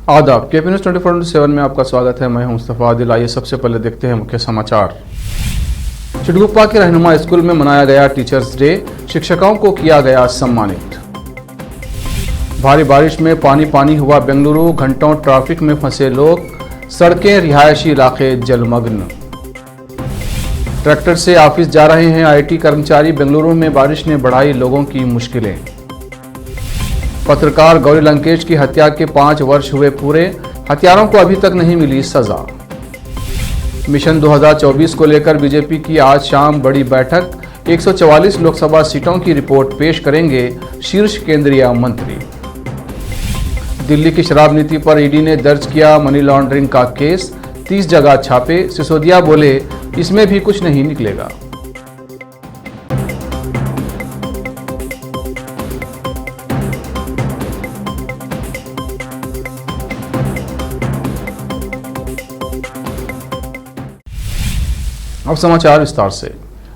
आदाब KP news 24/7 में आपका स्वागत है। मैं हूं मुस्तफा आदिल। आइए सबसे पहले देखते हैं मुख्य समाचार। चिटगुप्पा के रहनुमा स्कूल में मनाया गया टीचर्स डे, शिक्षकों को किया गया सम्मानित। भारी बारिश में पानी पानी हुआ बेंगलुरु, घंटों ट्रैफिक में फंसे लोग, सड़कें रिहायशी इलाके जलमग्न। ट्रैक्टर से ऑफिस जा रहे हैं आईटी कर्मचारी, बेंगलुरु में बारिश ने बढ़ाई लोगों की मुश्किलें। पत्रकार गौरी लंकेश की हत्या के 5 वर्ष हुए पूरे, हत्यारों को अभी तक नहीं मिली सजा। मिशन 2024 को लेकर बीजेपी की आज शाम बड़ी बैठक, 144 लोकसभा सीटों की रिपोर्ट पेश करेंगे शीर्ष केंद्रीय मंत्री। दिल्ली की शराब नीति पर ईडी ने दर्ज किया मनी लॉन्ड्रिंग का केस, 30 जगह छापे। सिसोदिया बोले इसमें भी कुछ नहीं निकलेगा। अब समाचार विस्तार से।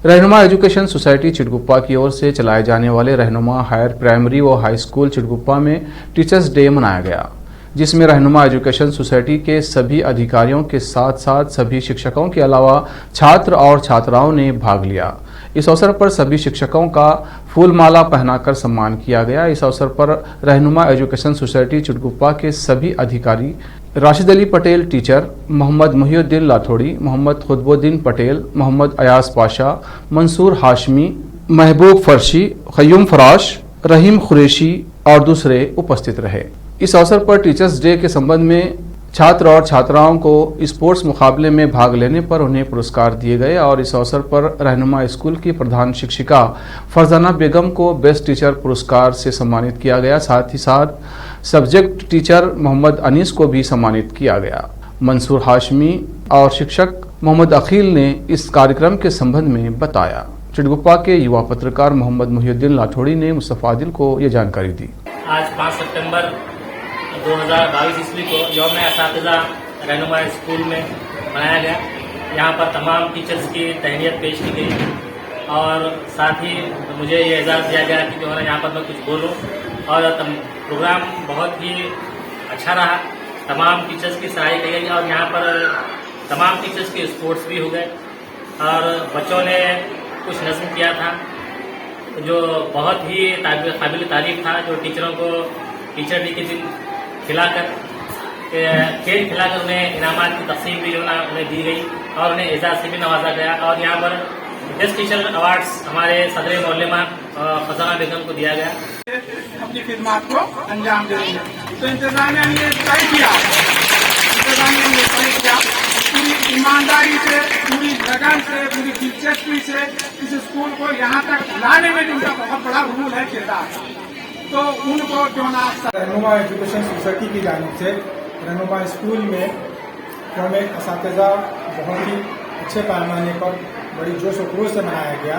रहनुमा एजुकेशन सोसाइटी चिटगुप्पा की ओर से चलाए जाने वाले रहनुमा हायर प्राइमरी व हाई स्कूल चिटगुप्पा में टीचर्स डे मनाया गया, जिसमें रहनुमा एजुकेशन सोसाइटी के सभी अधिकारियों के साथ साथ सभी शिक्षकों के अलावा छात्र और छात्राओं ने भाग लिया। इस अवसर पर सभी शिक्षकों का फूलमाला पहनाकर सम्मान किया गया। इस अवसर पर रहनुमा एजुकेशन सोसाइटी चिटगुप्पा के सभी अधिकारी राशिद अली पटेल टीचर, मोहम्मद मुहिउद्दीन लाथोड़ी, मोहम्मद खुतबुद्दीन पटेल, मोहम्मद अयास पाशा, मंसूर हाशमी, महबूब फरशी, खयूम फराश, रहीम खुरेशी और दूसरे उपस्थित रहे। इस अवसर पर टीचर्स डे के संबंध में छात्र और छात्राओं को स्पोर्ट्स मुकाबले में भाग लेने पर उन्हें पुरस्कार दिए गए और इस अवसर पर रहनुमा स्कूल की प्रधान शिक्षिका फरजाना बेगम को बेस्ट टीचर पुरस्कार से सम्मानित किया गया। साथ ही साथ सब्जेक्ट टीचर मोहम्मद अनीस को भी सम्मानित किया गया। मंसूर हाशमी और शिक्षक मोहम्मद अकील ने इस कार्यक्रम के संबंध में बताया। चिटगुप्पा के युवा पत्रकार मोहम्मद मुहिउद्दीन लाथोड़ी ने मुस्तफा आदिल को ये जानकारी दी। आज 5 सितंबर 2022 ईस्वी को यौम-ए-असातिज़ा रहनुमा स्कूल में मनाया गया। यहाँ पर तमाम टीचर्स की तहनीत पेश की गई और साथ ही मुझे ये एजाज़ दिया गया कि जो है यहाँ पर मैं कुछ बोलूँ और प्रोग्राम बहुत ही अच्छा रहा। तमाम टीचर्स की सराहना की गई और यहाँ पर तमाम टीचर्स के स्पोर्ट्स भी हो गए और बच्चों ने कुछ नज़्म किया था जो बहुत ही काबिल तारीफ था, जो टीचरों को टीचर डे के दिन खेल खिलाकर उन्हें इनामात की तकसीम भी जो ना उन्हें दी गई और उन्हें एजाज़ से भी नवाजा गया और यहाँ पर बेस्ट टीचर अवार्ड्स हमारे सदर मौलमा फरजाना बेगम को दिया गया। अपनी खिदमत को अंजाम देंगे तो इंतजामिया ने तय किया, पूरी ईमानदारी से, पूरी लगन से, पूरी दिलचस्पी से इस स्कूल को यहाँ तक लाने में उनका बहुत बड़ा रोल है, किरदार। तो उनको जो ना रहनुमा एजुकेशन सोसाइटी की जानिब से रहनुमा स्कूल में यौम-ए-असातिज़ा बहुत ही अच्छे पैमाने पर बड़ी जोश और खरोश से मनाया गया।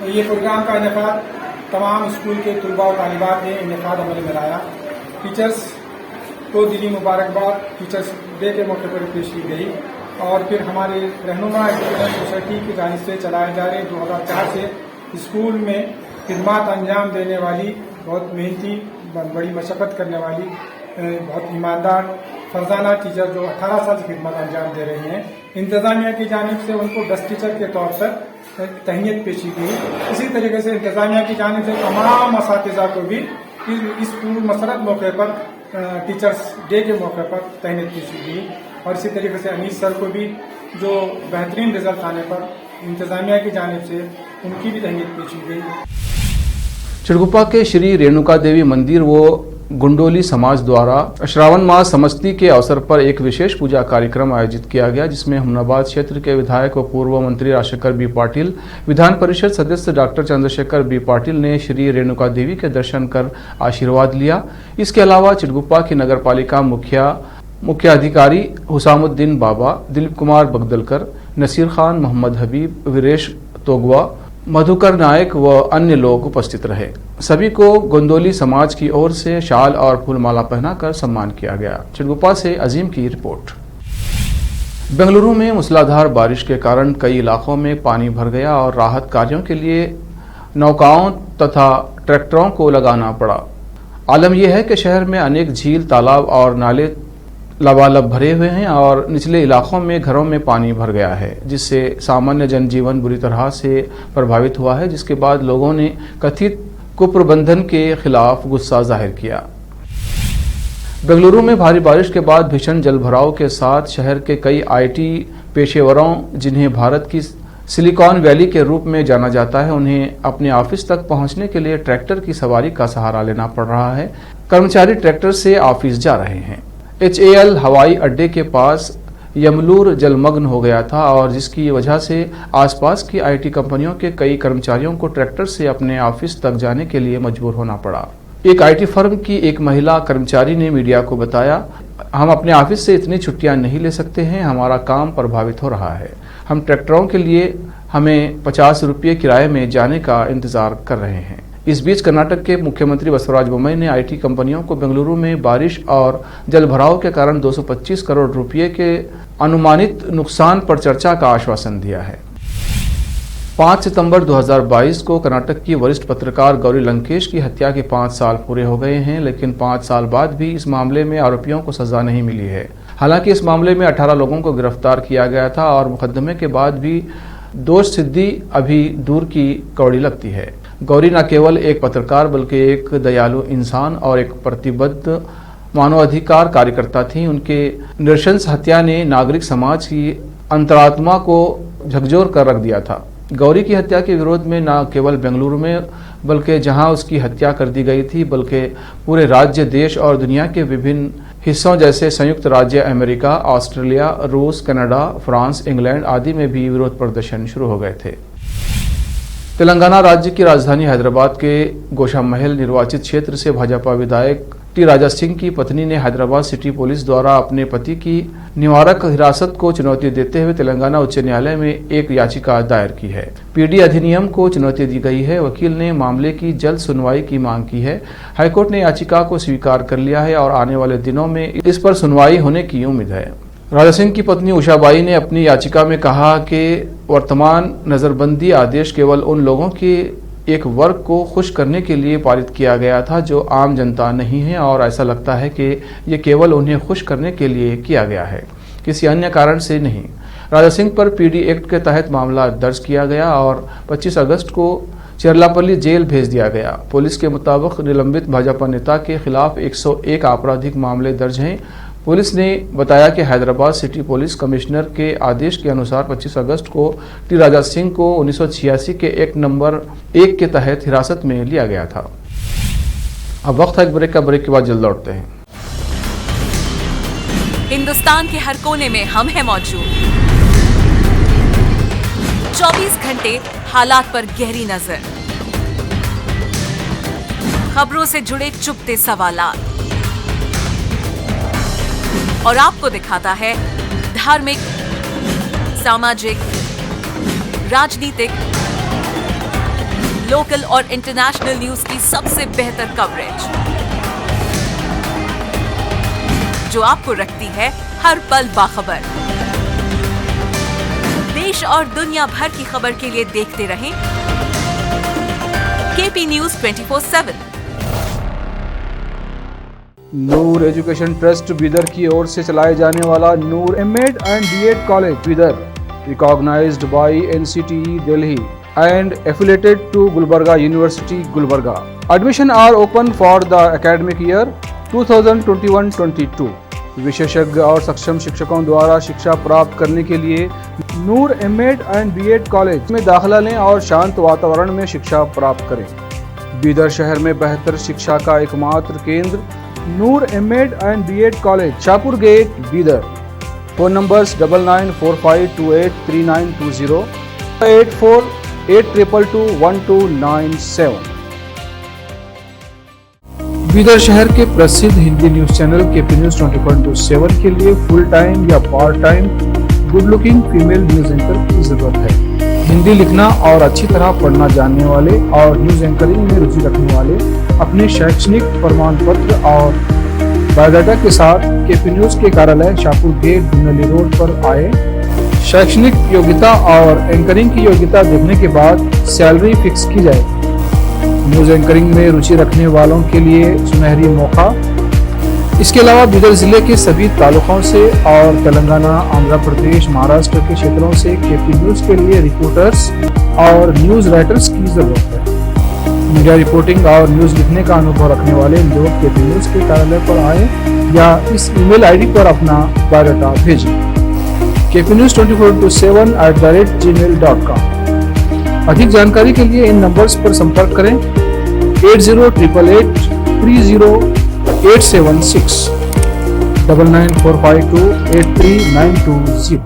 तो ये प्रोग्राम का इनेकाद तमाम स्कूल के तलबा और तालिबात ने इनेकाद अमल में लाया। टीचर्स को दिली मुबारकबाद टीचर्स डे के मौके पर पेश की गई और फिर हमारे रहनुमा एजुकेशन सोसाइटी की जानिब से चलाए जा रहे 2004 से स्कूल में खिदमत अंजाम देने वाली, बहुत मेहनती, बड़ी मशक्क़त करने वाली, बहुत ईमानदार फरजाना टीचर जो 18 साल से खिदमत अंजाम दे रही हैं, इंतज़ामिया की जानिब से उनको बेस्ट टीचर के तौर पर तहनीत पेशी गई। इसी तरीके से इंतज़ामिया की जानिब से तमाम असातिज़ा को भी इस पूर्व मसरत मौके पर टीचर्स डे के मौके पर तहनीत पेशी गई और इसी तरीके से अनीस सर को भी जो बेहतरीन रिजल्ट आने पर इंतज़ामिया की जानिब से उनकी भी तहनीत पेशी गई। चिटगुप्पा के श्री रेणुका देवी मंदिर व गुंडोली समाज द्वारा श्रावण मास समस्ती के अवसर पर एक विशेष पूजा कार्यक्रम आयोजित किया गया, जिसमें हमनाबाद क्षेत्र के विधायक व पूर्व मंत्री राजशेखर बी पाटिल, विधान परिषद सदस्य डॉक्टर चंद्रशेखर बी पाटिल ने श्री रेणुका देवी के दर्शन कर आशीर्वाद लिया। इसके अलावा चिटगुप्पा की नगर पालिका मुख्य अधिकारी हुसामुद्दीन बाबा, दिलीप कुमार बगदलकर, नसीर खान, मोहम्मद हबीब, वीरेश तोगवा, मधुकर नायक व अन्य लोग उपस्थित रहे। सभी को गोंदोली समाज की ओर से शाल और फूलमाला पहनाकर सम्मान किया गया। चिटगुप्पा से अजीम की रिपोर्ट। बेंगलुरु में मूसलाधार बारिश के कारण कई इलाकों में पानी भर गया और राहत कार्यों के लिए नौकाओं तथा ट्रैक्टरों को लगाना पड़ा। आलम यह है कि शहर में अनेक झील, तालाब और नाले लबालब भरे हुए हैं और निचले इलाकों में घरों में पानी भर गया है, जिससे सामान्य जनजीवन बुरी तरह से प्रभावित हुआ है, जिसके बाद लोगों ने कथित कुप्रबंधन के खिलाफ गुस्सा जाहिर किया। बेंगलुरु में भारी बारिश के बाद भीषण जलभराव के साथ शहर के कई आईटी पेशेवरों, जिन्हें भारत की सिलिकॉन वैली के रूप में जाना जाता है, उन्हें अपने ऑफिस तक पहुंचने के लिए ट्रैक्टर की सवारी का सहारा लेना पड़ रहा है। कर्मचारी ट्रैक्टर से ऑफिस जा रहे हैं। HAL हवाई अड्डे के पास यमलूर जलमग्न हो गया था और जिसकी वजह से आसपास की IT कंपनियों के कई कर्मचारियों को ट्रैक्टर से अपने ऑफिस तक जाने के लिए मजबूर होना पड़ा। एक IT फर्म की एक महिला कर्मचारी ने मीडिया को बताया, हम अपने ऑफिस से इतनी छुट्टियां नहीं ले सकते हैं, हमारा काम प्रभावित हो रहा है। हम ट्रैक्टरों के लिए हमें 50 रुपये किराए में जाने का इंतजार कर रहे हैं। इस बीच कर्नाटक के मुख्यमंत्री बसवराज बोम्मई ने IT कंपनियों को बेंगलुरु में बारिश और जलभराव के कारण 225 करोड़ रुपये के अनुमानित नुकसान पर चर्चा का आश्वासन दिया है। 5 सितंबर 2022 को कर्नाटक की वरिष्ठ पत्रकार गौरी लंकेश की हत्या के 5 साल पूरे हो गए हैं, लेकिन 5 साल बाद भी इस मामले में आरोपियों को सजा नहीं मिली है। हालांकि इस मामले में 18 लोगों को गिरफ्तार किया गया था और मुकदमे के बाद भी दोष सिद्धि अभी दूर की कौड़ी लगती है। गौरी न केवल एक पत्रकार बल्कि एक दयालु इंसान और एक प्रतिबद्ध मानवाधिकार कार्यकर्ता थी। उनके नृशंस हत्या ने नागरिक समाज की अंतरात्मा को झकझोर कर रख दिया था। गौरी की हत्या के विरोध में न केवल बेंगलुरु में बल्कि जहां उसकी हत्या कर दी गई थी, बल्कि पूरे राज्य, देश और दुनिया के विभिन्न हिस्सों जैसे संयुक्त राज्य अमेरिका, ऑस्ट्रेलिया, रूस, कनाडा, फ्रांस, इंग्लैंड आदि में भी विरोध प्रदर्शन शुरू हो गए थे। तेलंगाना राज्य की राजधानी हैदराबाद के गोशा महल निर्वाचित क्षेत्र से भाजपा विधायक टी राजा सिंह की पत्नी ने हैदराबाद सिटी पुलिस द्वारा अपने पति की निवारक हिरासत को चुनौती देते हुए तेलंगाना उच्च न्यायालय में एक याचिका दायर की है। PD अधिनियम को चुनौती दी गई है। वकील ने मामले की जल्द सुनवाई की मांग की है। हाईकोर्ट ने याचिका को स्वीकार कर लिया है और आने वाले दिनों में इस पर सुनवाई होने की उम्मीद है। राजा सिंह की पत्नी उषाबाई ने अपनी याचिका में कहा कि वर्तमान नजरबंदी आदेश केवल उन लोगों के एक वर्ग को खुश करने के लिए पारित किया गया था जो आम जनता नहीं है, और ऐसा लगता है कि ये केवल उन्हें खुश करने के लिए किया गया है, किसी अन्य कारण से नहीं। राजा सिंह पर PD एक्ट के तहत मामला दर्ज किया गया और 25 अगस्त को चेरलापल्ली जेल भेज दिया गया। पुलिस के मुताबिक निलंबित भाजपा नेता के खिलाफ 101 आपराधिक मामले दर्ज हैं। पुलिस ने बताया कि हैदराबाद सिटी पुलिस कमिश्नर के आदेश के अनुसार 25 अगस्त को टी राजा सिंह को 1986 के एक्ट नंबर 1 के तहत हिरासत में लिया गया था। अब वक्त है एक ब्रेक का। ब्रेक के बाद जल्द लौटते हैं। हिंदुस्तान के हर कोने में हम हैं मौजूद। 24 घंटे हालात पर गहरी नजर, खबरों से जुड़े चुपते सवालात, और आपको दिखाता है धार्मिक, सामाजिक, राजनीतिक, लोकल और इंटरनेशनल न्यूज की सबसे बेहतर कवरेज, जो आपको रखती है हर पल बाखबर। देश और दुनिया भर की खबर के लिए देखते रहें KP News 24/7। नूर एजुकेशन ट्रस्ट बीदर की ओर से चलाए जाने वाला नूर M.Ed and B.Ed college Bidar, recognized by NCTE Delhi and affiliated to Gulbarga University, Gulbarga. Admission are open for the academic year 2021-22. विशेषज्ञ और सक्षम शिक्षकों द्वारा शिक्षा प्राप्त करने के लिए नूर M.Ed and B.Ed कॉलेज में दाखिला लें और शांत वातावरण में शिक्षा प्राप्त करें। बीदर शहर में बेहतर शिक्षा का एकमात्र केंद्र Noor M.Ed and B.Ed college, Shahpur gate, Bidar. Phone numbers 9945283920, 8482221297। Bidar शहर के प्रसिद्ध Hindi news channel KP News 24/7 के लिए फुल टाइम या part time good looking female news anchor की जरूरत है। हिंदी लिखना और अच्छी तरह पढ़ना जानने वाले और न्यूज एंकरिंग में रुचि रखने वाले अपने शैक्षणिक प्रमाण पत्र और बायोडाटा के साथ KP News के कार्यालय शाहपुर गेट, दुनली रोड पर आए। शैक्षणिक योग्यता और एंकरिंग की योग्यता देखने के बाद सैलरी फिक्स की जाएगी। न्यूज एंकरिंग में रुचि रखने वालों के लिए सुनहरी मौका। इसके अलावा बीदर जिले के सभी तालुकों से और तेलंगाना, आंध्र प्रदेश, महाराष्ट्र के क्षेत्रों से केपी न्यूज के लिए रिपोर्टर्स और न्यूज राइटर्स की जरूरत है। मीडिया रिपोर्टिंग और न्यूज लिखने का अनुभव रखने वाले लोग केपी न्यूज के कार्यालय पर आए या इस ईमेल आईडी पर अपना बायोडाटा भेजें kpnews24/gmail.com। अधिक जानकारी के लिए इन नंबर्स पर संपर्क करें 8088300876 9945283920।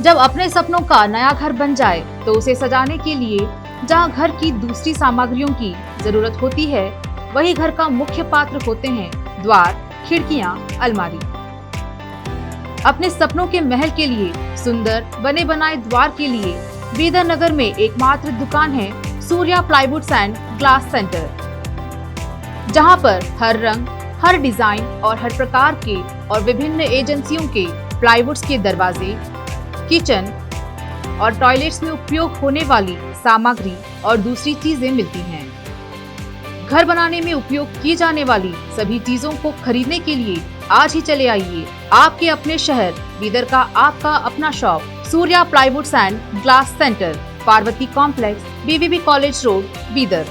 जब अपने सपनों का नया घर बन जाए तो उसे सजाने के लिए जहां घर की दूसरी सामग्रियों की जरूरत होती है, वही घर का मुख्य पात्र होते हैं द्वार, खिड़कियां, अलमारी। अपने सपनों के महल के लिए सुंदर बने बनाए द्वार के लिए बीदर नगर में एकमात्र दुकान है Surya plywoods and glass centre, जहां पर हर रंग, हर डिजाइन और हर प्रकार के और विभिन्न एजेंसियों के प्लाईवुड्स के दरवाजे, किचन और टॉयलेट्स में उपयोग होने वाली सामग्री और दूसरी चीजें मिलती हैं। घर बनाने में उपयोग की जाने वाली सभी चीजों को खरीदने के लिए आज ही चले आइए आपके अपने शहर बीदर का आपका अपना shop Surya plywoods and glass centre, Parvati complex, BVB college road, Bidar.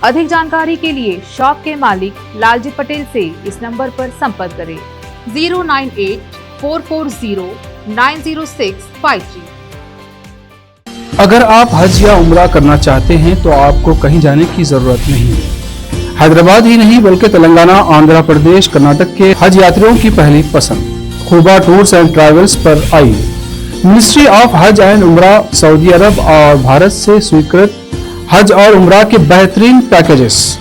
अधिक जानकारी के लिए शॉप के मालिक लालजी पटेल से इस नंबर पर संपर्क करें 09844090653। अगर आप हज या उम्रा करना चाहते हैं तो आपको कहीं जाने की जरूरत नहीं है। हैदराबाद ही नहीं बल्कि तेलंगाना, आंध्र प्रदेश, कर्नाटक के हज यात्रियों की पहली पसंद खुबा टूर्स एंड ट्रैवल्स पर आई। मिनिस्ट्री ऑफ हज एंड उम्रा सऊदी अरब और भारत से स्वीकृत हज और उम्रा के बेहतरीन पैकेजेस,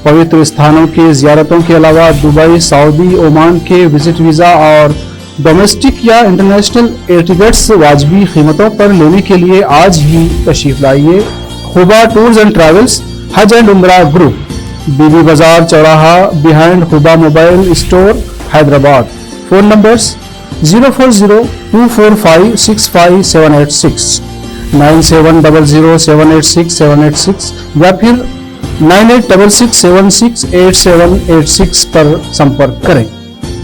पवित्र स्थानों के जियारतों के अलावा दुबई, सऊदी, ओमान के विजिट वीजा और डोमेस्टिक या इंटरनेशनल एयर टिकट्स वाजबी कीमतों पर लेने के लिए आज ही तशरीफ लाइए। Khuba tours and travels, Hajj and Umrah group, BB Bazaar चौराहा, behind Khuba mobile store, Hyderabad. Phone numbers 04024565786, 9700786786 या फिर 9866768786 पर संपर्क करें।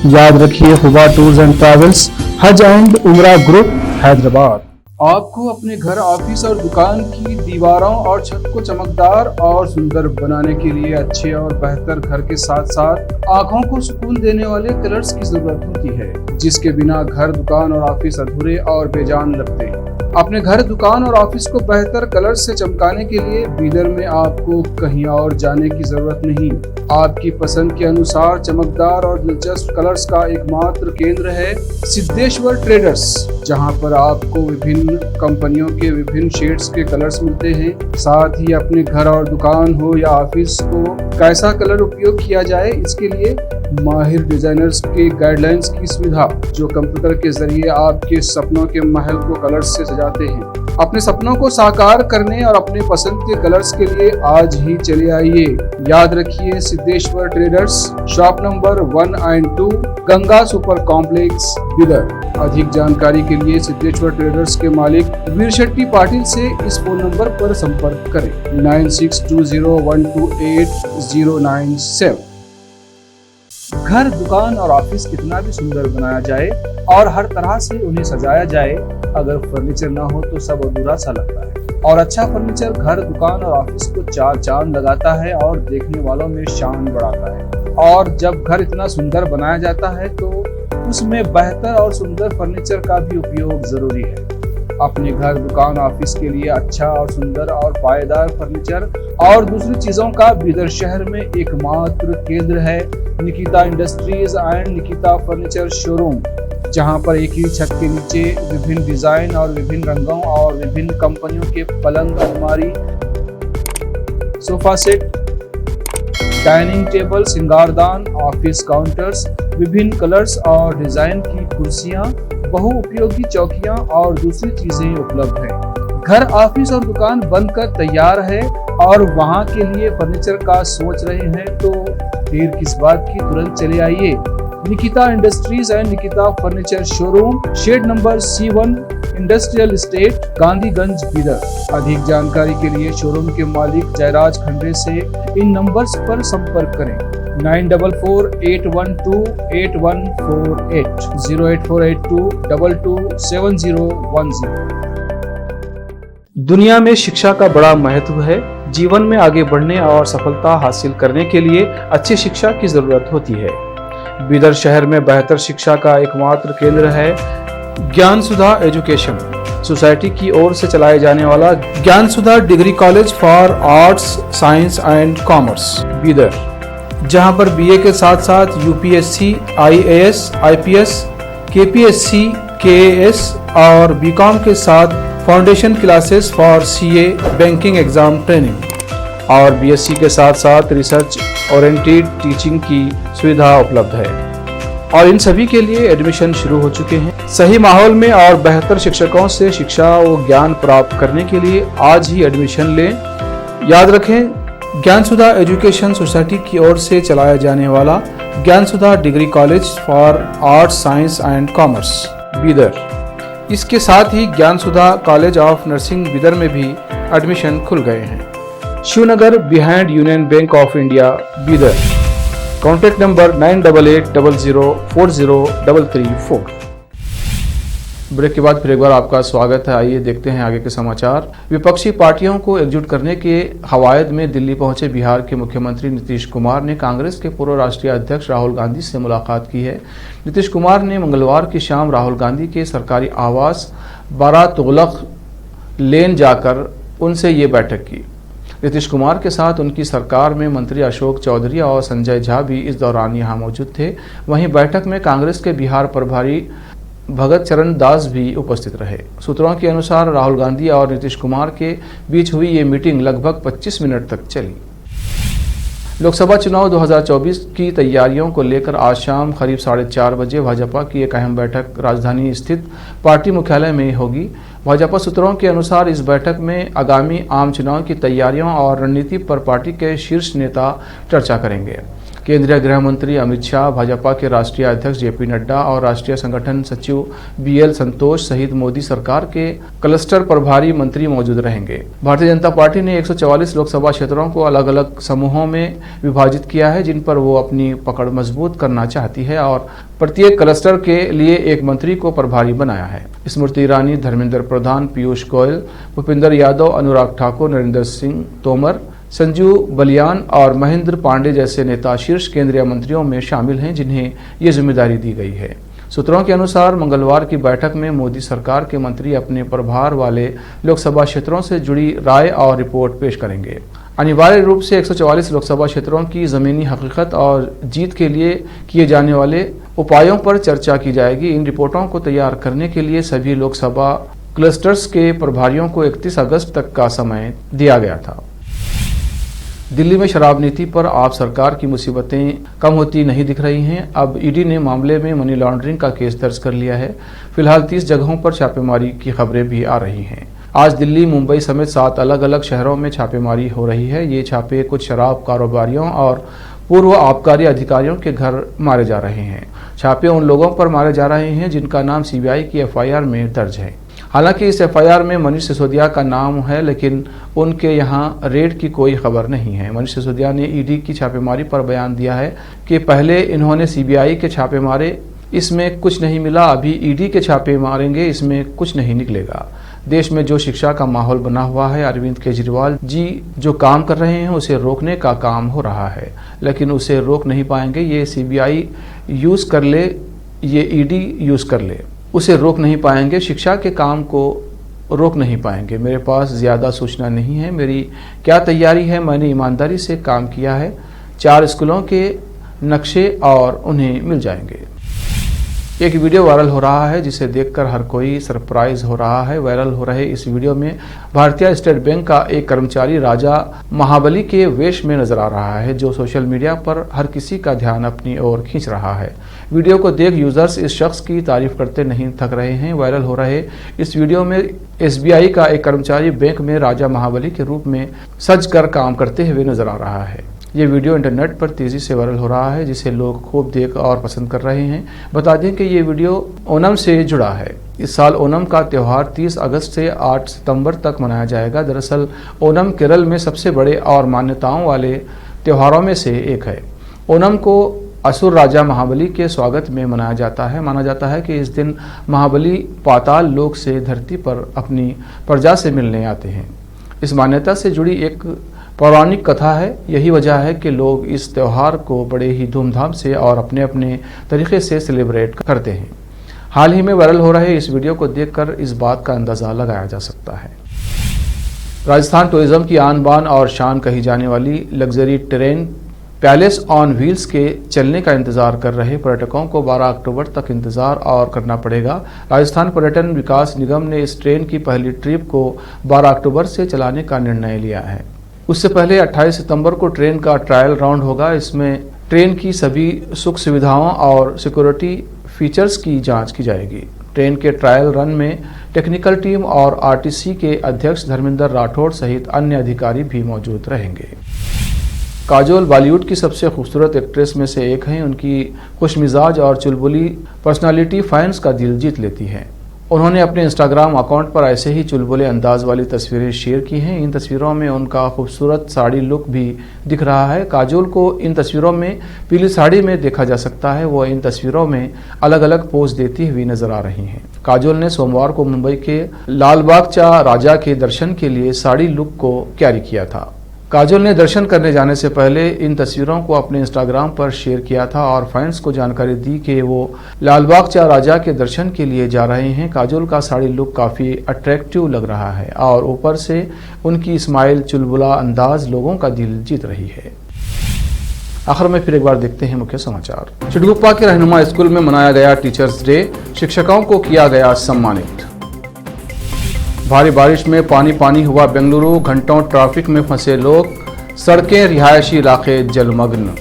याद रखिए, खुबा tours and travels, Hajj and Umrah group, Hyderabad. आपको अपने घर, ऑफिस और दुकान की दीवारों और छत को चमकदार और सुंदर बनाने के लिए अच्छे और बेहतर घर के साथ साथ आंखों को सुकून देने वाले कलर्स की जरूरत होती है, जिसके बिना घर, दुकान और ऑफिस अधूरे और बेजान लगते हैं। अपने घर, दुकान और ऑफिस को बेहतर कलर से चमकाने के लिए बीदर में आपको कहीं और जाने की जरूरत नहीं। आपकी पसंद के अनुसार चमकदार और दिलचस्प कलर्स का एकमात्र केंद्र है सिद्धेश्वर ट्रेडर्स, जहां पर आपको विभिन्न कंपनियों के विभिन्न शेड्स के कलर्स मिलते हैं। साथ ही अपने घर और दुकान हो या ऑफिस को कैसा कलर उपयोग किया जाए, इसके लिए माहिर डिजाइनर्स के गाइडलाइंस की सुविधा, जो कंप्यूटर के जरिए आपके सपनों के महल को कलर्स से सजाते हैं। अपने सपनों को साकार करने और अपने पसंद के कलर्स के लिए आज ही चले आइए। याद रखिए, Siddheshwar traders, shop number 1 and 2, Ganga super complex, Bidar. अधिक जानकारी के लिए सिद्धेश्वर ट्रेडर्स के मालिक वीर शेट्टी पाटिल से इस फोन नंबर पर संपर्क करें 9620128097। घर, दुकान और ऑफिस कितना भी सुंदर बनाया जाए और हर तरह से उन्हें सजाया जाए, अगर फर्नीचर ना हो तो सब अधूरा सा लगता है। और अच्छा फर्नीचर घर, दुकान और ऑफिस को चार चांद लगाता है और देखने वालों में शान बढ़ाता है। और जब घर इतना सुंदर बनाया जाता है तो उसमें बेहतर और सुंदर फर्नीचर का भी उपयोग जरूरी है। अपने घर, दुकान, ऑफिस के लिए अच्छा और सुंदर और पायदार फर्नीचर और दूसरी चीजों का बीदर शहर में एकमात्र केंद्र है Nikita industries and Nikita furniture showroom, जहां पर एक ही छत के नीचे विभिन्न डिजाइन और विभिन्न रंगों और विभिन्न कंपनियों के पलंग, अलमारी, सोफा सेट, डाइनिंग टेबल, सिंगारदान, ऑफिस काउंटर्स, विभिन्न कलर्स और डिजाइन की कुर्सियां, बहुउपयोगी चौकियां और दूसरी चीजें उपलब्ध हैं। घर, ऑफिस और दुकान बनकर तैयार है और वहां के लिए फर्नीचर का सोच रहे हैं तो देर किस बात की, तुरंत चले आइए। Nikita industries and Nikita furniture showroom, shed number C1, industrial estate, Gandhiganj, Bidar. अधिक जानकारी के लिए शोरूम के मालिक जयराज खंडे से इन नंबर्स पर संपर्क करें 9448128148 08482227010। दुनिया में शिक्षा का बड़ा महत्व है। जीवन में आगे बढ़ने और सफलता हासिल करने के लिए अच्छी शिक्षा की जरूरत होती है। बीदर शहर में बेहतर शिक्षा का एकमात्र केंद्र है ज्ञान सुधा एजुकेशन सोसाइटी की ओर से चलाए जाने वाला Gyan Sudha degree college for arts, science and commerce Bidar, जहां पर बीए के साथ साथ UPSC, IAS, IPS, KPSC, KAS और बीकॉम के साथ foundation classes for CA, banking exam training और बीएससी के साथ साथ रिसर्च ओरिएंटेड टीचिंग की सुविधा उपलब्ध है और इन सभी के लिए एडमिशन शुरू हो चुके हैं। सही माहौल में और बेहतर शिक्षकों से शिक्षा व ज्ञान प्राप्त करने के लिए आज ही एडमिशन लें। याद रखें, ज्ञान सुधा एजुकेशन सोसाइटी की ओर से चलाया जाने वाला Gyan Sudha degree college for arts, science and commerce Bidar, इसके साथ ही Gyan Sudha college of nursing Bidar में भी एडमिशन खुल गए हैं। Shivnagar behind union bank of India Bidar. Contact number 9880403334। Break के बाद फिर एक बार आपका स्वागत है। आइए देखते हैं आगे के समाचार। विपक्षी पार्टियों को एकजुट करने के हवायद में दिल्ली पहुंचे बिहार के मुख्यमंत्री नीतीश कुमार ने कांग्रेस के पूर्व राष्ट्रीय अध्यक्ष राहुल गांधी से मुलाकात की है। नीतीश कुमार ने मंगलवार की शाम राहुल गांधी के सरकारी आवास 12 तुगलक लेन जाकर उनसे ये बैठक की। नीतीश कुमार के साथ उनकी सरकार में मंत्री अशोक चौधरी और संजय झा भी इस दौरान यहां मौजूद थे। वहीं बैठक में कांग्रेस के बिहार प्रभारी भगत चरण दास भी उपस्थित रहे। सूत्रों के अनुसार राहुल गांधी और नीतीश कुमार के बीच हुई ये मीटिंग लगभग 25 मिनट तक चली। लोकसभा चुनाव 2024 की तैयारियों को लेकर आज शाम करीब 4:30 बजे भाजपा की एक अहम बैठक राजधानी स्थित पार्टी मुख्यालय में होगी। भाजपा सूत्रों के अनुसार इस बैठक में आगामी आम चुनाव की तैयारियों और रणनीति पर पार्टी के शीर्ष नेता चर्चा करेंगे। केंद्रीय गृह मंत्री अमित शाह, भाजपा के राष्ट्रीय अध्यक्ष जेपी नड्डा और राष्ट्रीय संगठन सचिव बीएल संतोष सहित मोदी सरकार के क्लस्टर प्रभारी मंत्री मौजूद रहेंगे। भारतीय जनता पार्टी ने 144 लोकसभा क्षेत्रों को अलग अलग समूहों में विभाजित किया है, जिन पर वो अपनी पकड़ मजबूत करना चाहती है और प्रत्येक क्लस्टर के लिए एक मंत्री को प्रभारी बनाया है। स्मृति ईरानी, धर्मेंद्र प्रधान, पीयूष गोयल, भूपेंद्र यादव, अनुराग ठाकुर, नरेंद्र सिंह तोमर, संजू बलियान और महेंद्र पांडे जैसे नेता शीर्ष केंद्रीय मंत्रियों में शामिल हैं, जिन्हें ये जिम्मेदारी दी गई है। सूत्रों के अनुसार मंगलवार की बैठक में मोदी सरकार के मंत्री अपने प्रभार वाले लोकसभा क्षेत्रों से जुड़ी राय और रिपोर्ट पेश करेंगे। अनिवार्य रूप से 144 लोकसभा क्षेत्रों की जमीनी हकीकत और जीत के लिए किए जाने वाले उपायों पर चर्चा की जाएगी। इन रिपोर्टों को तैयार करने के लिए सभी लोकसभा क्लस्टर्स के प्रभारियों को 31 अगस्त तक का समय दिया गया था। दिल्ली में शराब नीति पर आप सरकार की मुसीबतें कम होती नहीं दिख रही हैं। अब ईडी ने मामले में मनी लॉन्ड्रिंग का केस दर्ज कर लिया है। फिलहाल 30 जगहों पर छापेमारी की खबरें भी आ रही हैं। आज दिल्ली, मुंबई समेत 7 अलग अलग शहरों में छापेमारी हो रही है। ये छापे कुछ शराब कारोबारियों और पूर्व आबकारी अधिकारियों के घर मारे जा रहे हैं। छापे उन लोगों पर मारे जा रहे हैं जिनका नाम सीबीआई की एफआईआर में दर्ज है। हालांकि इस एफआईआर में मनीष सिसोदिया का नाम है, लेकिन उनके यहां रेड की कोई खबर नहीं है। मनीष सिसोदिया ने ईडी की छापेमारी पर बयान दिया है कि पहले इन्होंने सीबीआई के छापे मारे, इसमें कुछ नहीं मिला, अभी ईडी के छापे मारेंगे, इसमें कुछ नहीं निकलेगा। देश में जो शिक्षा का माहौल बना हुआ है, अरविंद केजरीवाल जी जो काम कर रहे हैं उसे रोकने का काम हो रहा है, लेकिन उसे रोक नहीं पाएंगे। ये सीबीआई यूज कर ले, ये ईडी यूज कर ले, उसे रोक नहीं पाएंगे। शिक्षा के काम को रोक नहीं पाएंगे। मेरे पास ज़्यादा सूचना नहीं है, मेरी क्या तैयारी है, मैंने ईमानदारी से काम किया है। 4 स्कूलों के नक्शे और उन्हें मिल जाएंगे। एक वीडियो वायरल हो रहा है जिसे देखकर हर कोई सरप्राइज हो रहा है। वायरल हो रहे इस वीडियो में भारतीय स्टेट बैंक का एक कर्मचारी राजा महाबली के वेश में नजर आ रहा है, जो सोशल मीडिया पर हर किसी का ध्यान अपनी ओर खींच रहा है। वीडियो को देख यूजर्स इस शख्स की तारीफ करते नहीं थक रहे हैं। वायरल हो रहे इस वीडियो में एसबीआई का एक कर्मचारी बैंक में राजा महाबली के रूप में सज कर काम करते हुए नजर आ रहा है। ये वीडियो इंटरनेट पर तेजी से वायरल हो रहा है, जिसे लोग खूब देख और पसंद कर रहे हैं। बता दें कि ये वीडियो ओणम से जुड़ा है। इस साल ओणम का त्यौहार 30 अगस्त से 8 सितंबर तक मनाया जाएगा। दरअसल ओणम केरल में सबसे बड़े और मान्यताओं वाले त्योहारों में से एक है। ओणम को असुर राजा महाबली के स्वागत में मनाया जाता है। माना जाता है कि इस दिन महाबली पाताल लोक से धरती पर अपनी प्रजा से मिलने आते हैं। इस मान्यता से जुड़ी एक पौराणिक कथा है। यही वजह है कि लोग इस त्यौहार को बड़े ही धूमधाम से और अपने अपने तरीके से सेलिब्रेट करते हैं। हाल ही में वायरल हो रहे इस वीडियो को देखकर इस बात का अंदाजा लगाया जा सकता है। राजस्थान टूरिज्म की आन बान और शान कही जाने वाली luxury train palace on wheels के चलने का इंतजार कर रहे पर्यटकों को 12 अक्टूबर तक इंतजार और करना पड़ेगा। राजस्थान पर्यटन विकास निगम ने इस ट्रेन की पहली ट्रिप को 12 अक्टूबर से चलाने का निर्णय लिया है। उससे पहले 28 सितंबर को ट्रेन का ट्रायल राउंड होगा। इसमें ट्रेन की सभी सुख सुविधाओं और सिक्योरिटी फीचर्स की जांच की जाएगी। ट्रेन के ट्रायल रन में टेक्निकल टीम और आरटीसी के अध्यक्ष धर्मेंद्र राठौड़ सहित अन्य अधिकारी भी मौजूद रहेंगे। काजोल बॉलीवुड की सबसे खूबसूरत एक्ट्रेस में से एक हैं। उनकी खुशमिजाज और चुलबुली पर्सनालिटी फैंस का दिल जीत लेती है। उन्होंने अपने इंस्टाग्राम अकाउंट पर ऐसे ही चुलबुले अंदाज वाली तस्वीरें शेयर की हैं। इन तस्वीरों में उनका खूबसूरत साड़ी लुक भी दिख रहा है। काजोल को इन तस्वीरों में पीली साड़ी में देखा जा सकता है। वो इन तस्वीरों में अलग अलग पोज देती हुई नजर आ रही हैं। काजोल ने सोमवार को मुंबई के लालबाग चा राजा के दर्शन के लिए साड़ी लुक को कैरी किया था। काजोल ने दर्शन करने जाने से पहले इन तस्वीरों को अपने इंस्टाग्राम पर शेयर किया था और फैंस को जानकारी दी कि वो लालबाग चा राजा के दर्शन के लिए जा रहे हैं। काजोल का साड़ी लुक काफ़ी अट्रैक्टिव लग रहा है और ऊपर से उनकी स्माइल चुलबुला अंदाज लोगों का दिल जीत रही है। आखिर में फिर एक बार देखते हैं मुख्य समाचार। चिटगुप्पा के रहनुमा स्कूल में मनाया गया टीचर्स डे। शिक्षकों को किया गया सम्मानित। भारी बारिश में पानी पानी हुआ बेंगलुरु। घंटों ट्रैफिक में फंसे लोग। सड़कें रिहायशी इलाके जलमग्न।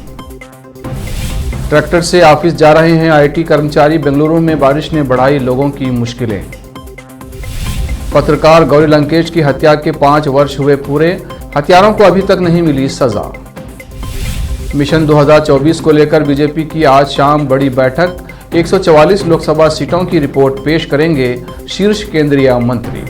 ट्रैक्टर से ऑफिस जा रहे हैं आईटी कर्मचारी। बेंगलुरु में बारिश ने बढ़ाई लोगों की मुश्किलें। पत्रकार गौरी लंकेश की हत्या के 5 वर्ष हुए पूरे। हत्यारों को अभी तक नहीं मिली सजा। मिशन 2024 को लेकर बीजेपी की आज शाम बड़ी बैठक। 144 लोकसभा सीटों की रिपोर्ट पेश करेंगे शीर्ष केंद्रीय मंत्री।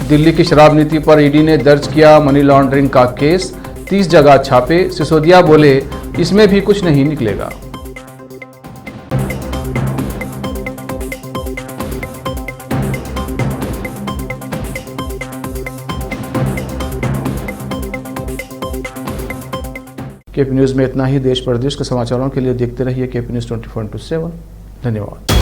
दिल्ली की शराब नीति पर ईडी ने दर्ज किया मनी लॉन्ड्रिंग का केस। 30 जगह छापे। सिसोदिया बोले इसमें भी कुछ नहीं निकलेगा। केपी न्यूज में इतना ही। देश प्रदेश के समाचारों के लिए देखते रहिए केपी न्यूज 24/7। धन्यवाद।